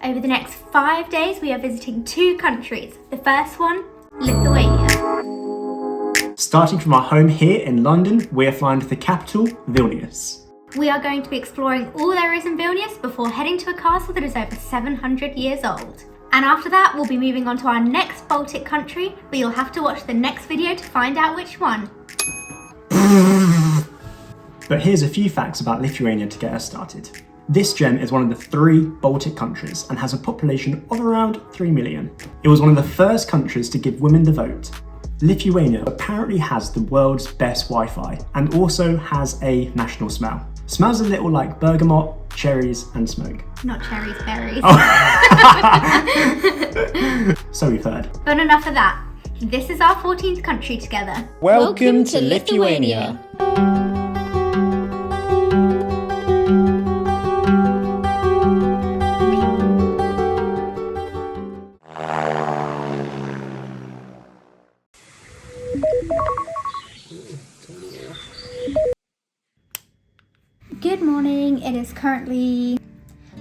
Over the next 5 days, we are visiting 2 countries. The first one, Lithuania. Starting from our home here in London, we are flying to the capital, Vilnius. We are going to be exploring all there is in Vilnius before heading to a castle that is over 700 years old. And after that, we'll be moving on to our next Baltic country, but you'll have to watch the next video to find out which one. But here's a few facts about Lithuania to get us started. This gem is one of the 3 Baltic countries and has a population of around 3 million. It was one of the first countries to give women the vote. Lithuania apparently has the world's best Wi-Fi and also has a national smell. Smells a little like bergamot, cherries and smoke. Not cherries, berries. Oh. So we've heard. But enough of that. This is our 14th country together. Welcome to Lithuania. Good morning, it is currently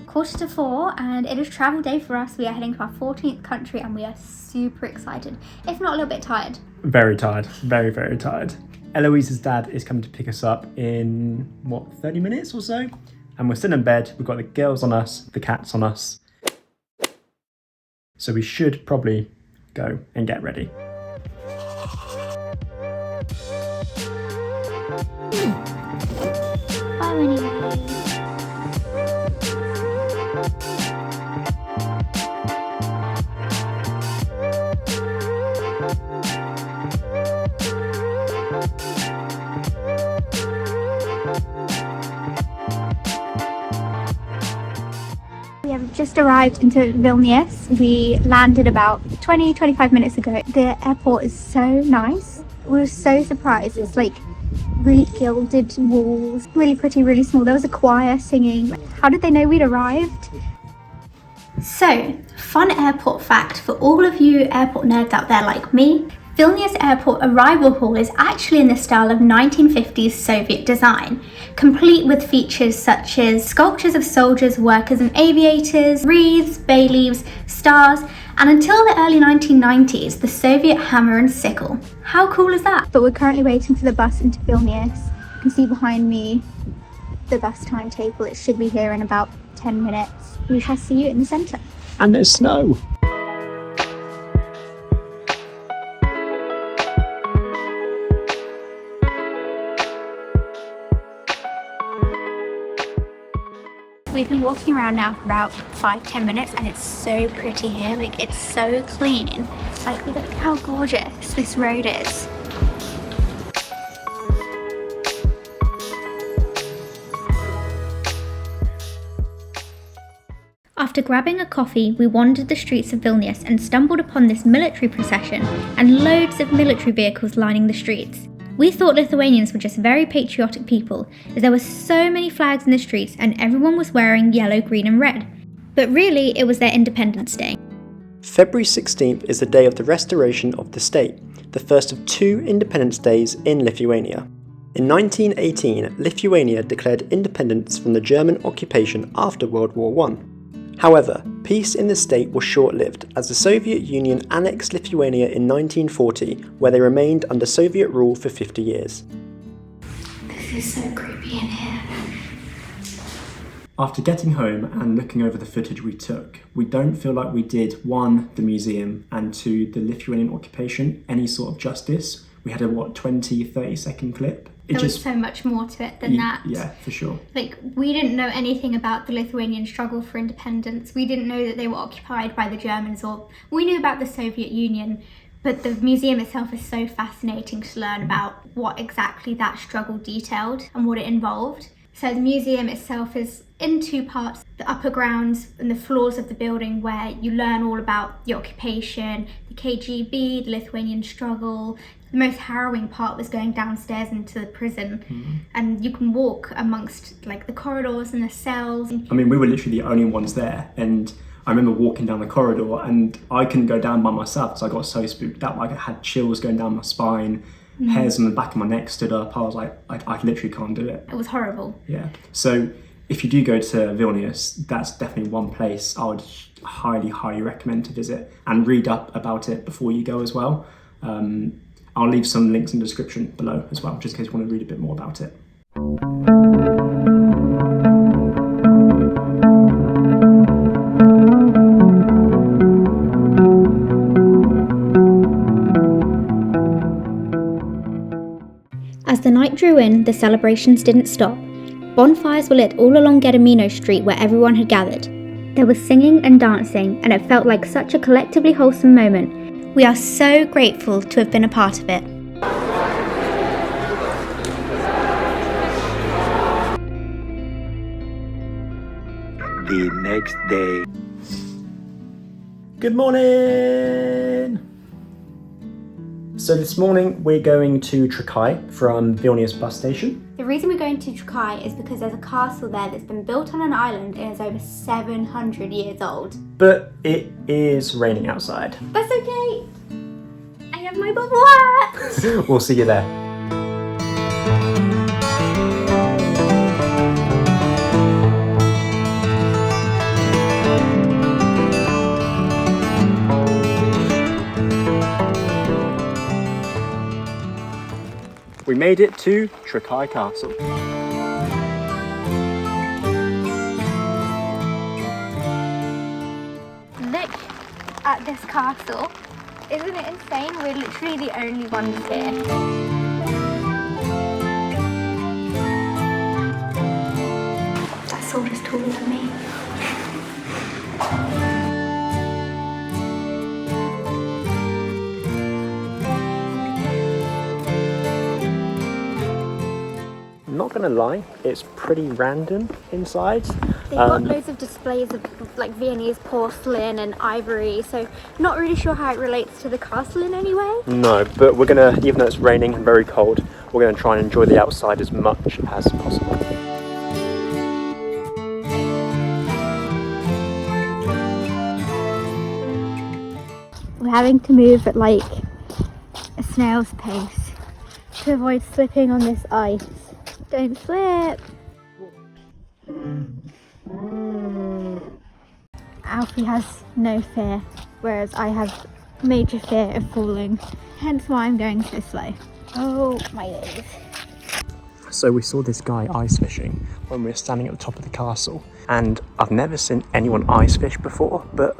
3:45 and it is travel day for us. We are heading to our 14th country and we are super excited, if not a little bit tired. Very tired, very, very tired. Eloise's dad is coming to pick us up in, 30 minutes or so? And we're still in bed, we've got the girls on us, the cats on us. So we should probably go and get ready. Bye, Winnie. We have just arrived into Vilnius. We landed about 20-25 minutes ago. The airport is so nice. We were so surprised. It's like really gilded walls, really pretty, really small. There was a choir singing. How did they know we'd arrived? So, fun airport fact for all of you airport nerds out there like me. Vilnius Airport Arrival Hall is actually in the style of 1950s Soviet design, complete with features such as sculptures of soldiers, workers and aviators, wreaths, bay leaves, stars, and until the early 1990s, the Soviet hammer and sickle. How cool is that? But we're currently waiting for the bus into Vilnius. You can see behind me the bus timetable. It should be here in about 10 minutes. We shall see you in the centre. And there's snow. We've been walking around now for about 5-10 minutes and it's so pretty here, like it's so clean. Like look at how gorgeous this road is. After grabbing a coffee, we wandered the streets of Vilnius and stumbled upon this military procession and loads of military vehicles lining the streets. We thought Lithuanians were just very patriotic people, as there were so many flags in the streets and everyone was wearing yellow, green and red. But really, it was their Independence Day. February 16th is the day of the restoration of the state, the first of 2 Independence Days in Lithuania. In 1918, Lithuania declared independence from the German occupation after World War I. However, peace in the state was short-lived as the Soviet Union annexed Lithuania in 1940, where they remained under Soviet rule for 50 years. This is so creepy in here. After getting home and looking over the footage we took, we don't feel like we did 1, the museum, and 2, the Lithuanian occupation, any sort of justice. We had a 20-30 second clip. There was so much more to it than that. Yeah, for sure. Like, we didn't know anything about the Lithuanian struggle for independence. We didn't know that they were occupied by the Germans, or we knew about the Soviet Union, but the museum itself is so fascinating to learn about what exactly that struggle detailed and what it involved. So the museum itself is in 2 parts, the upper grounds and the floors of the building where you learn all about the occupation, the KGB, the Lithuanian struggle. The most harrowing part was going downstairs into the prison and you can walk amongst like the corridors and the cells. I mean, we were literally the only ones there, and I remember walking down the corridor and I couldn't go down by myself because I got so spooked out. Like I had chills going down my spine, hairs on the back of my neck stood up. I was like, I literally can't do it. It was horrible. Yeah. So if you do go to Vilnius, that's definitely one place I would highly recommend to visit and read up about it before you go as well. I'll leave some links in the description below as well, just in case you want to read a bit more about it. As the night drew in, the celebrations didn't stop. Bonfires were lit all along Gedimino Street where everyone had gathered. There was singing and dancing, and it felt like such a collectively wholesome moment. We are so grateful to have been a part of it. The next day. Good morning! So this morning we're going to Trakai from Vilnius bus station. The reason we're going to Trakai is because there's a castle there that's been built on an island and is over 700 years old. But it is raining outside. That's okay. I have my bubble hat. We'll see you there. We made it to Trakai Castle. Look at this castle. Isn't it insane? We're literally the only ones here. That sword is taller than me. Not gonna lie, it's pretty random inside. They've got loads of displays of like Viennese porcelain and ivory, so not really sure how it relates to the castle in any way. No, but we're gonna, even though it's raining and very cold, we're gonna try and enjoy the outside as much as possible. We're having to move at like a snail's pace to avoid slipping on this ice. Don't slip! Alfie has no fear, whereas I have major fear of falling, hence why I'm going so slow. Oh my days. So we saw this guy ice fishing when we were standing at the top of the castle, and I've never seen anyone ice fish before, but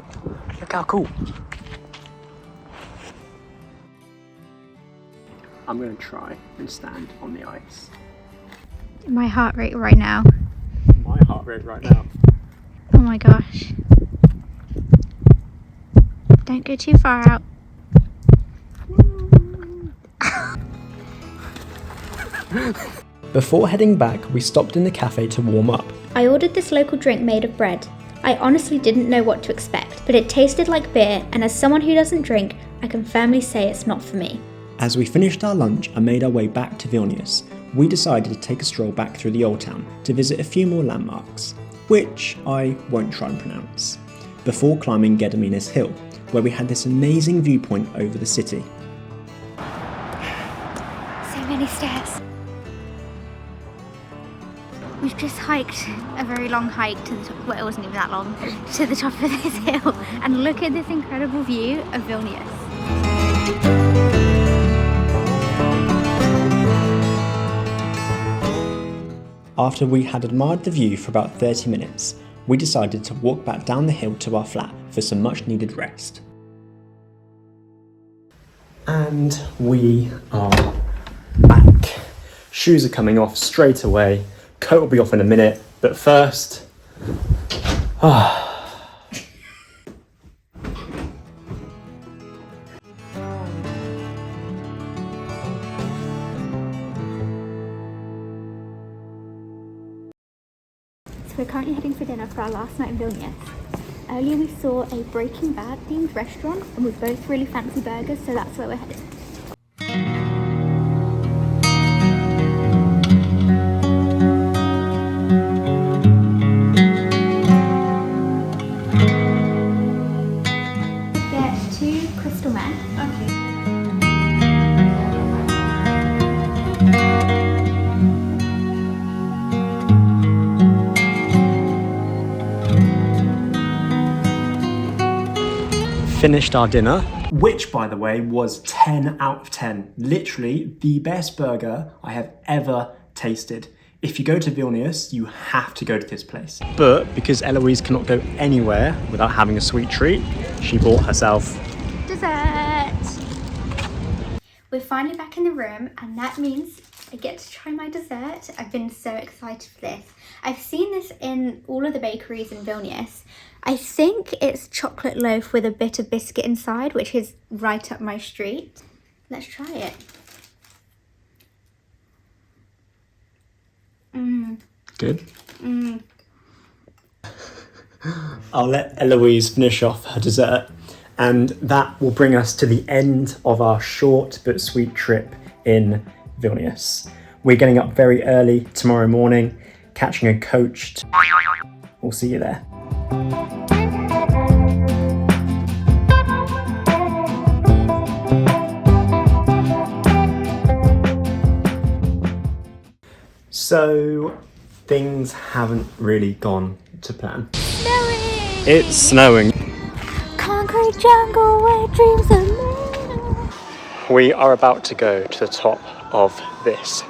look how cool. I'm going to try and stand on the ice. My heart rate right now. My heart rate right now. Oh my gosh. Don't go too far out. Before heading back, we stopped in the cafe to warm up. I ordered this local drink made of bread. I honestly didn't know what to expect, but it tasted like beer, and as someone who doesn't drink, I can firmly say it's not for me. As we finished our lunch and made our way back to Vilnius, we decided to take a stroll back through the old town to visit a few more landmarks, which I won't try and pronounce, before climbing Gediminas Hill, where we had this amazing viewpoint over the city. So many stairs. We've just hiked a very long hike to the top, well, it wasn't even that long, to the top of this hill, and look at this incredible view of Vilnius. After we had admired the view for about 30 minutes, we decided to walk back down the hill to our flat for some much needed rest. And we are back. Shoes are coming off straight away, coat will be off in a minute, but first, We're currently heading for dinner for our last night in Vilnius. Earlier we saw a Breaking Bad themed restaurant and we both really fancy burgers, so that's where we're headed. Get 2 crystal men. Okay. finished our dinner, which, by the way, was 10 out of 10. Literally the best burger I have ever tasted. If you go to Vilnius, you have to go to this place. But because Eloise cannot go anywhere without having a sweet treat, she bought herself Dessert! We're finally back in the room, and that means I get to try my dessert. I've been so excited for this. I've seen this in all of the bakeries in Vilnius. I think it's chocolate loaf with a bit of biscuit inside, which is right up my street. Let's try it. Good. I'll let Eloise finish off her dessert, and that will bring us to the end of our short but sweet trip in Vilnius. We're getting up very early tomorrow morning, catching a coach. We'll see you there. So, things haven't really gone to plan. Snowing! It's snowing. Concrete jungle where dreams are made. We are about to go to the top of this.